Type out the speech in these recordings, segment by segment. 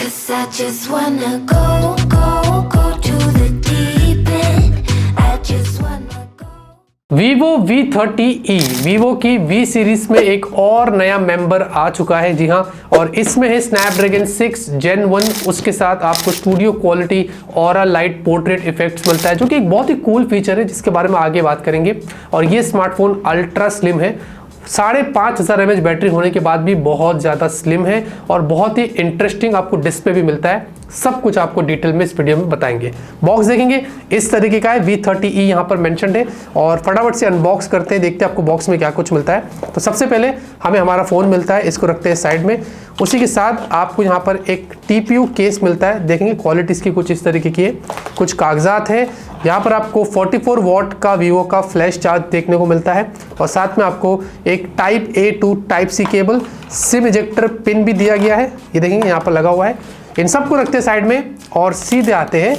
'Cause I just wanna go to the deep end. I just wanna go. Vivo V30e Vivo की V series में एक और नया member आ चुका है। जी हाँ, और इसमें है स्नैपड्रैगन 6 Gen 1। उसके साथ आपको studio quality aura light portrait effects मिलता है, जो कि एक बहुत ही कूल फीचर है जिसके बारे में आगे बात करेंगे। और ये स्मार्टफोन अल्ट्रा स्लिम है, 5500 mAh बैटरी होने के बाद भी बहुत ज़्यादा स्लिम है और बहुत ही इंटरेस्टिंग आपको डिस्प्ले भी मिलता है। सब कुछ आपको डिटेल में इस वीडियो में बताएंगे। बॉक्स देखेंगे इस तरीके का है, V30e यहाँ पर मेंशन्ड है। और फटाफट से अनबॉक्स करते हैं, देखते हैं आपको बॉक्स में क्या कुछ मिलता है। तो सबसे पहले हमें हमारा फ़ोन मिलता है, इसको रखते हैं साइड में। उसी के साथ आपको यहाँ पर एक TPU केस मिलता है, देखेंगे क्वालिटी इसकी कुछ इस तरीके की है। कुछ कागजात है, यहाँ पर आपको 44 वॉट का वीवो का फ्लैश चार्ज देखने को मिलता है। और साथ में आपको एक type A to type C cable, sim ejector pin भी दिया गया है, ये देखेंगे यहाँ पर लगा हुआ है। इन सबको रखते हैं साइड में और सीधे आते हैं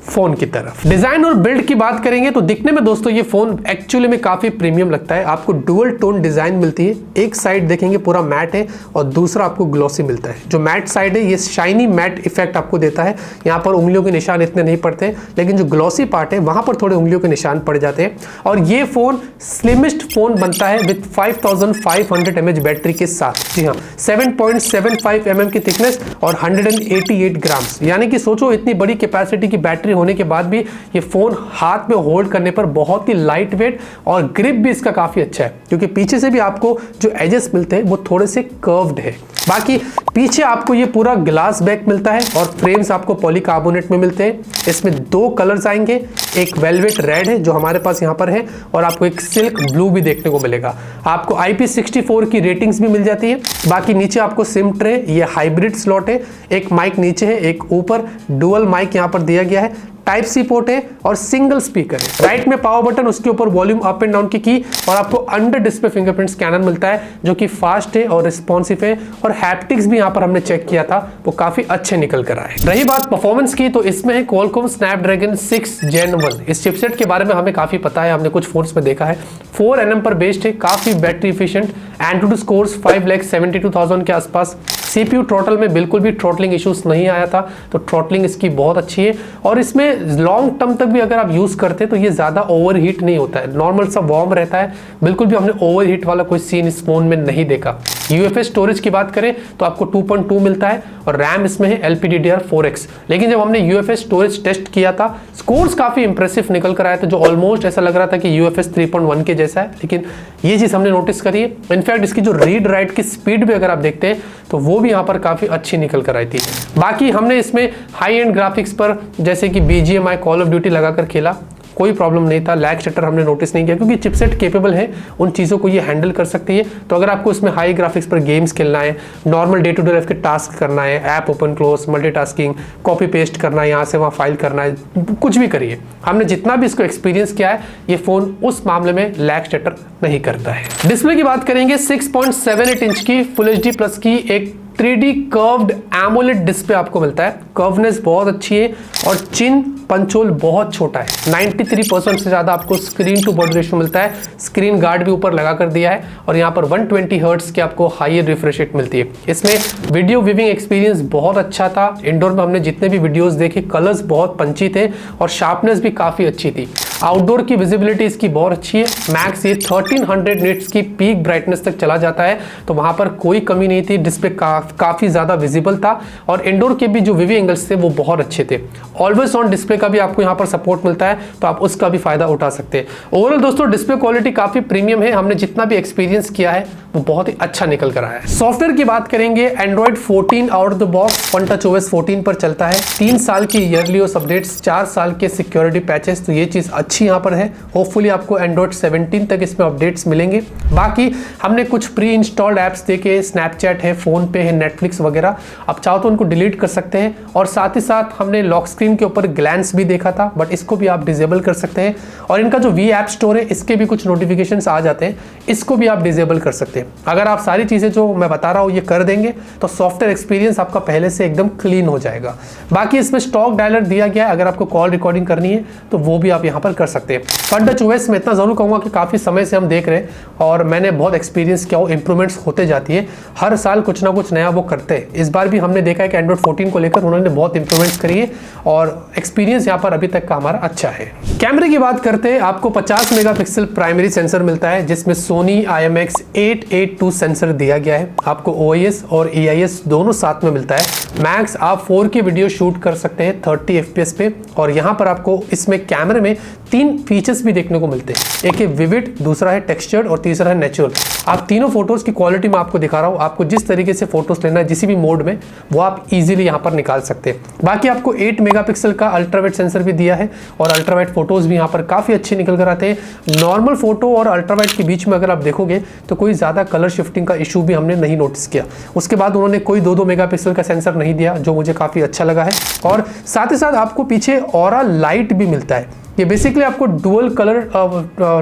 फोन की तरफ। डिजाइन और बिल्ड की बात करेंगे तो दिखने में दोस्तों ये फोन एक्चुअली में काफी प्रीमियम लगता है। आपको डुअल टोन डिजाइन मिलती है, एक साइड देखेंगे पूरा मैट है और दूसरा आपको ग्लॉसी मिलता है। जो मैट साइड है ये शाइनी मैट इफेक्ट आपको देता है, यहाँ पर उंगलियों के निशान इतने नहीं पड़ते, लेकिन जो ग्लॉसी पार्ट है वहां पर थोड़े उंगलियों के निशान पड़ जाते हैं। और ये फोन स्लिमेस्ट फोन बनता है विद 5500 mAh बैटरी के साथ। जी हाँ, 7.75 mm की थिकनेस और 188 ग्राम्स, यानी कि सोचो इतनी बड़ी कैपेसिटी की बैटरी होने के बाद भी ये फोन हाथ में होल्ड करने पर बहुत ही लाइट वेट और ग्रिप भी इसका काफी अच्छा है, क्योंकि पीछे से भी आपको जो एजेस मिलते हैं वो थोड़े से कर्व्ड है। बाकी पीछे आपको ये पूरा ग्लास बैक मिलता है और फ्रेम्स आपको पॉलीकार्बोनेट में मिलते हैं। इसमें 2 कलर्स आएंगे, एक वेलवेट रेड है जो हमारे पास यहाँ पर है, और आपको एक सिल्क ब्लू भी देखने को मिलेगा। आपको IP64 की रेटिंग्स भी मिल जाती है। बाकी नीचे आपको सिम ट्रे, ये हाइब्रिड स्लॉट है, एक माइक नीचे है, एक ऊपर, डुअल माइक यहाँ पर दिया गया है, टाइप C पोर्ट है और सिंगल स्पीकर है। राइट में पावर बटन, उसके ऊपर वॉल्यूम अप एंड डाउन की की, और आपको अंडर डिस्प्ले फिंगरप्रिंट स्कैनर मिलता है जो कि फास्ट है और रिस्पॉन्सिव है। और हैप्टिक्स भी यहाँ पर हमने चेक किया था, वो काफी अच्छे निकल कर आए। रही बात परफॉर्मेंस की तो इसमें है Qualcomm Snapdragon 6 Gen 1। इस चिपसेट के बारे में हमें काफी पता है, हमने कुछ फोन्स में देखा है। 4 nm पर बेस्ड है, काफी बैटरी इफिशिएंट। एंट्रोटू स्कोर्स 5,72,000 के आसपास। CPU थ्रॉटल में बिल्कुल भी थ्रॉटलिंग इश्यूज नहीं आया था, तो थ्रॉटलिंग इसकी बहुत अच्छी है। और इसमें लॉन्ग टर्म तक भी अगर आप यूज करते हैं तो ये ज्यादा ओवरहीट नहीं होता है, नॉर्मल सा वार्म रहता है। बिल्कुल भी हमने ओवरहीट वाला कोई सीन इस फोन में नहीं देखा। UFS स्टोरेज की बात करें तो आपको 2.2 मिलता है और रैम इसमें है LPDDR4X। लेकिन जब हमने UFS स्टोरेज टेस्ट किया था, स्कोर्स काफी इंप्रेसिव निकल कर आया था, जो ऑलमोस्ट ऐसा लग रहा था कि UFS 3.1 के जैसा है। लेकिन ये चीज हमने नोटिस करी है। इनफैक्ट इसकी जो रीड राइट की स्पीड भी अगर आप देखते हैं तो वो भी यहाँ पर काफी अच्छी निकल कर आई थी। बाकी हमने इसमें हाई एंड ग्राफिक्स पर जैसे कि BGMI, कॉल ऑफ ड्यूटी लगाकर खेला, कोई प्रॉब्लम नहीं था। लैग शटर हमने नोटिस नहीं किया, क्योंकि चिपसेट केपेबल है, उन चीज़ों को ये हैंडल कर सकती है। तो अगर आपको इसमें हाई ग्राफिक्स पर गेम्स खेलना है, normal day to day life के टास्क करना है, app open close, multitasking, copy paste करना है, यहाँ से वहाँ फाइल करना है, कुछ भी करिए, हमने जितना भी इसको एक्सपीरियंस किया है, ये फ़ोन उस मामले में लैग शटर नहीं करता है। डिस्प्ले की बात करेंगे, 6.78 इंच की फुल HD प्लस की एक 3D कर्व्ड एमोलेड डिस्प्ले आपको मिलता है। कर्वनेस बहुत अच्छी है और चिन पंचोल बहुत छोटा है। 93% से ज़्यादा आपको स्क्रीन टू बॉडी रेशियो मिलता है। स्क्रीन गार्ड भी ऊपर लगा कर दिया है और यहाँ पर 120 हर्ट्ज की आपको हाई रिफ्रेश रेट मिलती है। इसमें वीडियो व्यूइंग एक्सपीरियंस बहुत अच्छा था। इंडोर में हमने जितने भी वीडियोस देखे, कलर्स बहुत पंची थे और शार्पनेस भी काफ़ी अच्छी थी। आउटडोर की विजिबिलिटी इसकी बहुत अच्छी है। मैक्स ये 1300 निट्स की पीक ब्राइटनेस तक चला जाता है, तो वहाँ पर कोई कमी नहीं थी। डिस्प्ले काफ़ी ज़्यादा विजिबल था और इंडोर के भी जो व्यू एंगल्स थे वो बहुत अच्छे थे। ऑलवेज ऑन डिस्प्ले का भी आपको यहाँ पर सपोर्ट मिलता है, तो आप उसका भी फायदा उठा सकते हैं। ओवरऑल दोस्तों डिस्प्ले क्वालिटी काफ़ी प्रीमियम है, हमने जितना भी एक्सपीरियंस किया है वो बहुत ही अच्छा निकल कर आया है। सॉफ्टवेयर की बात करेंगे, Android 14 out of the box one touch OS 14 पर चलता है। 3 साल की ईयरली ओएस अपडेट्स, 4 साल के सिक्योरिटी पैचेस, तो ये चीज़ अच्छी यहाँ पर है। होपफुली आपको एंड्रॉइड 17 तक इसमें अपडेट्स मिलेंगे। बाकी हमने कुछ प्री इंस्टॉल्ड ऐप्स देखे, स्नैपचैट है, फोन पे है, नेटफ्लिक्स वगैरह, आप चाहो तो उनको डिलीट कर सकते हैं। और साथ ही साथ हमने लॉक स्क्रीन के ऊपर ग्लैंस थैंक्स भी देखा था, बट इसको भी आप डिसेबल कर सकते हैं। और इनका जो वी ऐप स्टोर है इसके भी कुछ नोटिफिकेशंस आ जाते हैं, इसको भी आप डिसेबल कर सकते हैं। अगर आप सारी चीज़ें जो मैं बता रहा हूँ ये कर देंगे तो सॉफ्टवेयर एक्सपीरियंस आपका पहले से एकदम क्लीन हो जाएगा। बाकी इसमें स्टॉक डायलर दिया गया है, अगर आपको कॉल रिकॉर्डिंग करनी है तो वो भी आप यहाँ पर कर सकते हैं। FunTouch OS में इतना ज़रूर कहूँगा कि काफ़ी समय से हम देख रहे हैं और मैंने बहुत एक्सपीरियंस किया, वो इंप्रूवमेंट्स होते जाती है, हर साल कुछ ना कुछ नया वो करते हैं। इस बार भी हमने देखा है कि एंड्रॉइड 14 को लेकर उन्होंने बहुत इंप्रूवमेंट्स करी है और एक्सपीरियंस यहाँ पर अभी तक का हमारा अच्छा है। कैमरे की बात करते हैं, आपको 50 मेगापिक्सल प्राइमरी सेंसर मिलता है जिसमें सोनी IMX 882 सेंसर दिया गया है। आपको OIS और EIS दोनों साथ में मिलता है। मैक्स आप 4K वीडियो शूट कर सकते हैं 30 FPS पे। और यहाँ पर आपको इसमें कैमरे में 3 फीचर्स भी देखने को मिलते हैं, एक है विविड, दूसरा है टेक्सचर्ड और तीसरा है नेचुरल। आप तीनों फोटोज की क्वालिटी में आपको दिखा रहा हूँ, आपको जिस तरीके से फोटोज लेना है जिसी भी मोड में वो आप इजीली यहाँ पर निकाल सकते हैं। बाकी आपको 8 मेगापिक्सल का अल्ट्रावाइड सेंसर भी दिया है और अल्ट्रावाइड फोटोज भी यहाँ पर काफ़ी अच्छे निकल कर आते हैं। नॉर्मल फोटो और अल्ट्रावाइड के बीच में अगर आप देखोगे तो कोई ज़्यादा कलर शिफ्टिंग का इशू भी हमने नहीं नोटिस किया। उसके बाद उन्होंने कोई 2-2 मेगापिक्सल का सेंसर नहीं दिया, जो मुझे काफ़ी अच्छा लगा है। और साथ ही साथ आपको पीछे ऑरा लाइट भी मिलता है। ये बेसिकली आपको डुअल कलर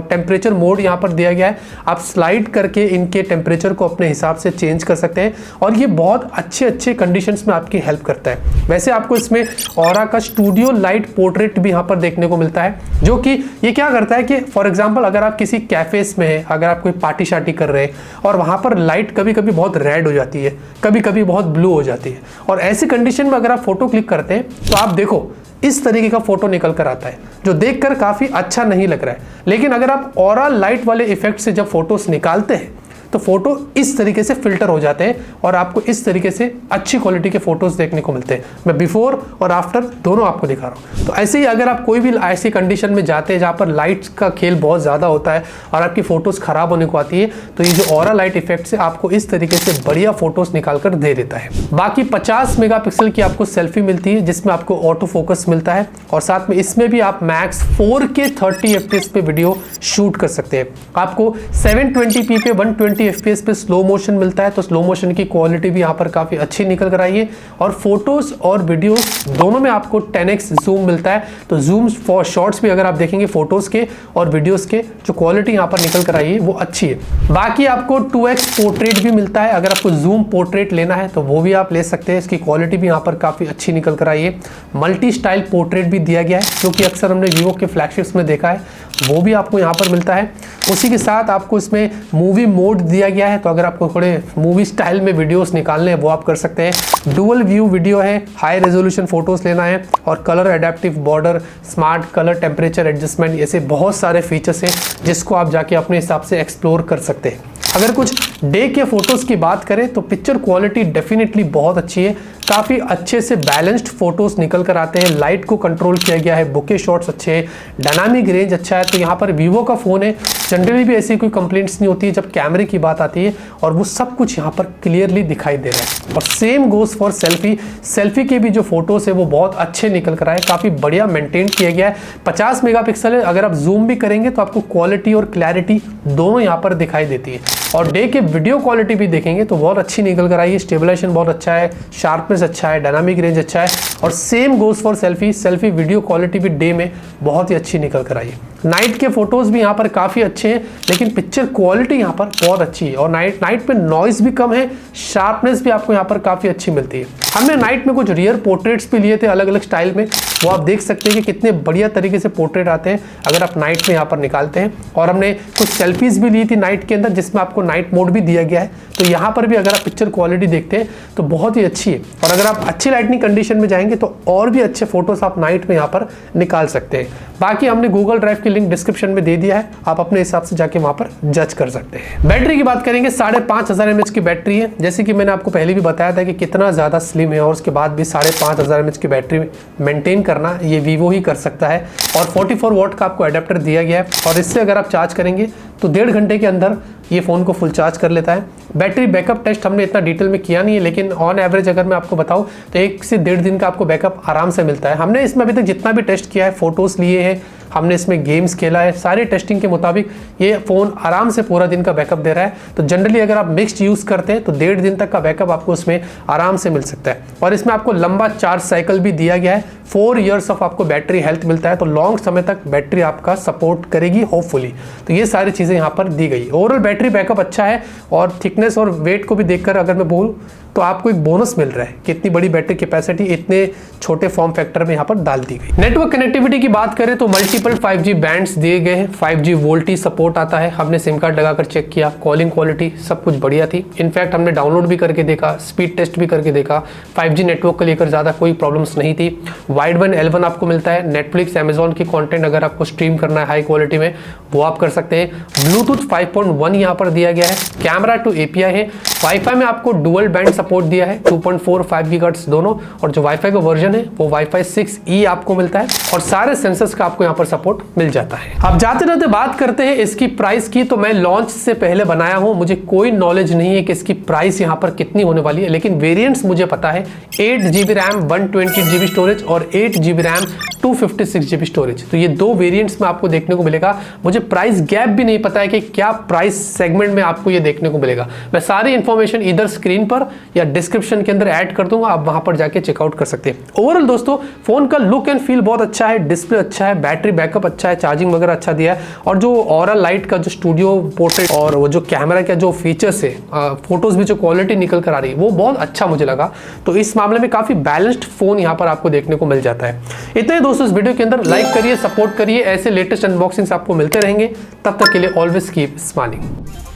टेम्परेचर मोड यहाँ पर दिया गया है, आप स्लाइड करके इनके टेम्परेचर को अपने हिसाब से चेंज कर सकते हैं और ये बहुत अच्छे कंडीशंस में आपकी हेल्प करता है। वैसे आपको इसमें ऑरा का स्टूडियो लाइट पोर्ट्रेट भी यहाँ पर देखने को मिलता है, जो कि ये क्या करता है कि फॉर एग्जांपल अगर आप किसी कैफेस में हैं, अगर आप कोई पार्टी शार्टी कर रहे हैं और वहाँ पर लाइट कभी कभी बहुत रेड हो जाती है, कभी कभी बहुत ब्लू हो जाती है, और ऐसी कंडीशन में अगर आप फोटो क्लिक करते हैं तो आप देखो इस तरीके का फोटो निकल कर आता है, जो देखकर काफ़ी अच्छा नहीं लग रहा है। लेकिन अगर आप ऑरा लाइट वाले इफेक्ट से जब फोटोज निकालते हैं तो फोटो इस तरीके से फिल्टर हो जाते हैं और आपको इस तरीके से अच्छी क्वालिटी के फोटोज देखने को मिलते हैं। मैं बिफोर और आफ्टर दोनों आपको दिखा रहा हूँ। तो ऐसे ही अगर आप कोई भी ऐसी कंडीशन में जाते हैं जहाँ पर लाइट्स का खेल बहुत ज़्यादा होता है और आपकी फोटोज खराब होने को आती है, तो ये जो ऑरा लाइट इफेक्ट से आपको इस तरीके से बढ़िया फोटोज निकाल कर दे देता है। बाकी 50 मेगापिक्सल की आपको सेल्फी मिलती है जिसमें आपको ऑटो फोकस मिलता है और साथ में इसमें भी आप मैक्स 4K 30 FPS पे वीडियो शूट कर सकते हैं। आपको 720p पे 120 FPS पे स्लो मोशन मिलता है, तो स्लो मोशन की क्वालिटी भी यहाँ पर काफ़ी अच्छी निकल कर आई है। और फोटोज और वीडियोस दोनों में आपको 10x जूम मिलता है, तो जूम फॉर शॉट्स भी अगर आप देखेंगे फोटोज के और वीडियोस के, जो क्वालिटी यहाँ पर निकल कर आई है वो अच्छी है। बाकी आपको 2x पोर्ट्रेट भी मिलता है, अगर आपको जूम पोर्ट्रेट लेना है तो वो भी आप ले सकते हैं। इसकी क्वालिटी भी यहाँ पर काफ़ी अच्छी निकल कर आई है। मल्टी स्टाइल पोर्ट्रेट भी दिया गया है, जो कि अक्सर हमने वीवो के फ्लैगशिप्स में देखा है, वो भी आपको यहाँ पर मिलता है। उसी के साथ आपको इसमें मूवी मोड दिया गया है, तो अगर आपको थोड़े मूवी स्टाइल में वीडियोस निकालने हैं वो आप कर सकते हैं। डुअल व्यू वीडियो है, हाई रेजोल्यूशन फोटोज लेना है और colour adaptive border, smart colour temperature adjustment, ऐसे बहुत सारे फीचर्स हैं जिसको आप जाके अपने हिसाब से एक्सप्लोर कर सकते हैं। अगर कुछ डे के फोटोज़ की बात करें तो पिक्चर क्वालिटी डेफिनेटली बहुत अच्छी है, काफ़ी अच्छे से बैलेंस्ड फोटोज़ निकल कर आते हैं। लाइट को कंट्रोल किया गया है, बुके शॉट्स अच्छे हैं, डायनामिक रेंज अच्छा है। तो यहाँ पर वीवो का फ़ोन है, जनरली भी ऐसी कोई कंप्लेंट्स नहीं होती है जब कैमरे की बात आती है, और वो सब कुछ यहाँ पर क्लियरली दिखाई दे रहा है। और सेम गोज़ फॉर सेल्फी के भी जो फोटोज़ है वो बहुत अच्छे निकल कर आए, काफ़ी बढ़िया मेंटेन किया गया है। 50 मेगापिक्सल है, अगर आप जूम भी करेंगे तो आपको क्वालिटी और क्लैरिटी दोनों यहाँ पर दिखाई देती है। और डे के वीडियो क्वालिटी भी देखेंगे तो बहुत अच्छी निकल कर आई है, स्टेबलाइजेशन बहुत अच्छा है, शार्पनेस अच्छा है, डायनामिक रेंज अच्छा है। और same goes for selfie video quality भी डे में बहुत ही अच्छी निकल कर आई है। नाइट के फोटोज़ भी यहाँ पर काफ़ी अच्छे हैं, लेकिन पिक्चर क्वालिटी यहाँ पर बहुत अच्छी है। और नाइट पे नॉइज़ भी कम है, शार्पनेस भी आपको यहाँ पर काफ़ी अच्छी मिलती है। हमने नाइट में कुछ रियर पोर्ट्रेट्स भी लिए थे अलग अलग स्टाइल में, वो आप देख सकते हैं कि कितने बढ़िया तरीके से पोर्ट्रेट आते हैं अगर आप नाइट में यहाँ पर निकालते हैं। और हमने कुछ सेल्फीज़ भी ली थी नाइट के अंदर, जिसमें आपको नाइट मोड भी दिया गया है। तो यहाँ पर भी अगर आप पिक्चर क्वालिटी देखते हैं तो बहुत ही अच्छी है। और अगर आप अच्छी लाइटनिंग कंडीशन में जाएंगे तो और भी अच्छे फोटोज़ आप नाइट में यहाँ पर निकाल सकते हैं। बाकी हमने गूगल ड्राइव की लिंक डिस्क्रिप्शन में दे दिया है, आप अपने हिसाब से जाके वहाँ पर जज कर सकते हैं। बैटरी की बात करेंगे, 5500 mAh की बैटरी है। जैसे कि मैंने आपको पहले भी बताया था कि कितना ज़्यादा स्लिम है, और उसके बाद भी 5500 mAh की बैटरी मेंटेन करना ये वीवो ही कर सकता है। और 44 वाट का आपको एडेप्टर दिया गया है, और इससे अगर आप चार्ज करेंगे तो 1.5 घंटे के अंदर ये फ़ोन को फुल चार्ज कर लेता है। बैटरी बैकअप टेस्ट हमने इतना डिटेल में किया नहीं है, लेकिन ऑन एवरेज अगर मैं आपको बताऊं तो 1 से 1.5 दिन का आपको बैकअप आराम से मिलता है। हमने इसमें अभी तक जितना भी टेस्ट किया है, फोटोज़ लिए हैं, हमने इसमें गेम्स खेला है, सारे टेस्टिंग के मुताबिक ये फ़ोन आराम से पूरा दिन का बैकअप दे रहा है। तो जनरली अगर आप मिक्स्ड यूज़ करते हैं तो 1.5 दिन तक का बैकअप आपको उसमें आराम से मिल सकता है। और इसमें आपको लंबा चार्ज साइकिल भी दिया गया है, 4 ईयर्स ऑफ आपको बैटरी हेल्थ मिलता है, तो लॉन्ग समय तक बैटरी आपका सपोर्ट करेगी होपफुली। तो ये सारी चीज़ें यहाँ पर दी गई। ओवरऑल बैटरी बैकअप अच्छा है और थिकनेस और वेट को भी देखकर अगर मैं बोलूँ तो आपको एक बोनस मिल रहा है कि इतनी बड़ी बैटरी कैपेसिटी इतने छोटे फॉर्म फैक्टर में यहाँ पर डाल दी गई। नेटवर्क कनेक्टिविटी की बात करें तो मल्टीपल 5G बैंड्स दिए गए हैं, 5G वोल्टी सपोर्ट आता है। हमने सिम कार्ड लगाकर चेक किया, कॉलिंग क्वालिटी सब कुछ बढ़िया थी। इनफैक्ट हमने डाउनलोड भी करके देखा, स्पीड टेस्ट भी करके देखा, 5G नेटवर्क को लेकर ज़्यादा कोई प्रॉब्लम्स नहीं थी। वाइड बैंड L1 आपको मिलता है। नेटफ्लिक्स, अमेजॉन की कॉन्टेंट अगर आपको स्ट्रीम करना है हाई क्वालिटी में वो आप कर सकते हैं। ब्लूटूथ 5.1 यहाँ पर दिया गया है। कैमरा टू API है। वाईफाई में आपको डुअल बैंड सपोर्ट दिया है, 2.4 5 गीगाहर्ट्ज दोनों। और जो वाईफाई का वर्जन है वो वाईफाई 6E आपको मिलता है और सारे सेंसर्स का आपको यहाँ पर सपोर्ट मिल जाता है। अब जाते जाते बात करते हैं इसकी प्राइस की। तो मैं लॉन्च से पहले बनाया हूँ, मुझे कोई नॉलेज नहीं है कि इसकी प्राइस यहाँ पर कितनी होने वाली है, लेकिन वेरिएंट्स मुझे पता है। 8GB रैम 128GB स्टोरेज और 8GB रैम 256GB स्टोरेज। तो ये 2 वेरिएंट्स में आपको देखने को मिलेगा। मुझे प्राइस गैप भी नहीं पता है कि क्या प्राइस सेगमेंट में आपको ये देखने को मिलेगा। मैं सारी इंफॉर्मेशन इधर स्क्रीन पर या डिस्क्रिप्शन के अंदर ऐड कर दूंगा, आप वहां पर जाके चेकआउट कर सकते हैं। ओवरऑल दोस्तों फोन का लुक एंड फील बहुत अच्छा है, डिस्प्ले अच्छा है, बैटरी बैकअप अच्छा है, चार्जिंग वगैरह अच्छा दिया है। और जो ऑरा लाइट का जो स्टूडियो पोर्ट्रेट और वो जो कैमरा का जो फीचर्स है, फोटोज में जो क्वालिटी निकल कर आ रही है वो बहुत अच्छा मुझे लगा। तो इस मामले में काफी बैलेंस्ड फोन यहाँ पर आपको देखने को मिल जाता है। इतने दोस्तों इस वीडियो के अंदर, लाइक करिए, सपोर्ट करिए, ऐसे लेटेस्ट अनबॉक्सिंग्स आपको मिलते रहेंगे। तब तक के लिए ऑलवेज कीप स्माइलिंग।